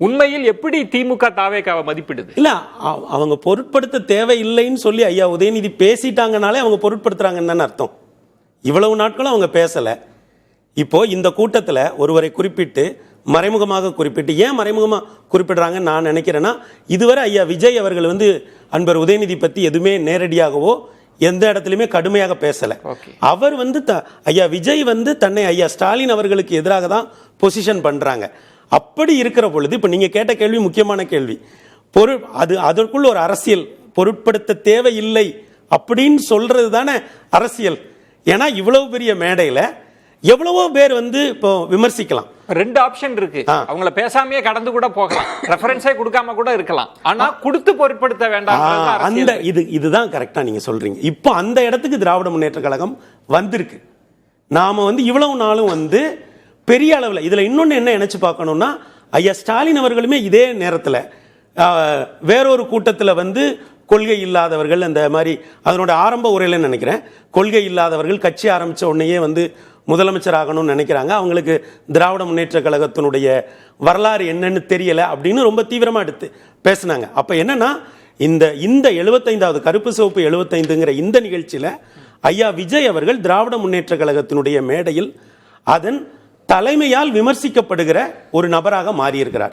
உண்மையில் எப்படி திமுக தாவேக்காவை மதிப்பிடுது? இல்ல, அவங்க பொருட்படுத்த தேவையில்லைன்னு சொல்லி ஐயா உதயநிதி பேசிட்டாங்கனாலே அவங்க பொருட்படுத்துறாங்கன்னு தானே அர்த்தம். இவ்வளவு நாட்களும் அவங்க பேசல. இப்போ இந்த கூட்டத்தில் ஒருவரை குறிப்பிட்டு மறைமுகமாக குறிப்பிட்டு, ஏன் மறைமுகமாக குறிப்பிடுறாங்கன்னு நான் நினைக்கிறேன்னா, இதுவரை ஐயா விஜய் அவர்கள் அன்பர் உதயநிதி பற்றி எதுவுமே நேரடியாகவோ எந்த இடத்துலையுமே கடுமையாக பேசலை. அவர் ஐயா விஜய் தன்னை ஐயா ஸ்டாலின் அவர்களுக்கு எதிராக தான் பொசிஷன் பண்ணுறாங்க. அப்படி இருக்கிற பொழுது இப்போ நீங்கள் கேட்ட கேள்வி முக்கியமான கேள்வி. அதற்குள் ஒரு அரசியல், பொருட்படுத்த தேவையில்லை அப்படின்னு சொல்றது தானே அரசியல். ஏன்னா இவ்வளவு பெரிய மேடையில் எவ்வளவோ பேர் இப்போ விமர்சிக்கலாம். ரெண்டு ஆப்ஷன் இருக்கு. அவங்கள பேசாமையே கடந்து கூட போகலாம், ரெஃபரன்ஸே கொடுக்காம கூட இருக்கலாம். ஆனா கொடுத்து பொருட்படுத்த வேண்டாம். அந்த இதுதான் கரெக்டா நீங்க சொல்றீங்க. இப்போ அந்த இடத்துக்கு திராவிட முன்னேற்ற கழகம் வந்திருக்கு. நாம இவ்வளவு நாளும் பெரிய அளவில் இதுல இன்னொன்னு என்ன நினைச்சு பார்க்கணும்னா, ஐயா ஸ்டாலின் அவர்களுமே இதே நேரத்தில் வேறொரு கூட்டத்தில் கொள்கை இல்லாதவர்கள், அந்த மாதிரி அதனோட ஆரம்ப உரையில் நினைக்கிறேன், கொள்கை இல்லாதவர்கள் கட்சி ஆரம்பித்த உடனேயே முதலமைச்சர் ஆகணும்னு நினைக்கிறாங்க, அவங்களுக்கு திராவிட முன்னேற்ற கழகத்தினுடைய வரலாறு என்னன்னு தெரியல அப்படின்னு ரொம்ப தீவிரமாக எடுத்து பேசினாங்க. அப்போ என்னன்னா, இந்த 75வது கருப்பு சிவப்பு 75ங்கிற இந்த நிகழ்ச்சியில் ஐயா விஜய் அவர்கள் திராவிட முன்னேற்ற கழகத்தினுடைய மேடையில் அதன் தலைமையால் விமர்சிக்கப்படுகிற ஒரு நபராக மாறியிருக்கிறார்.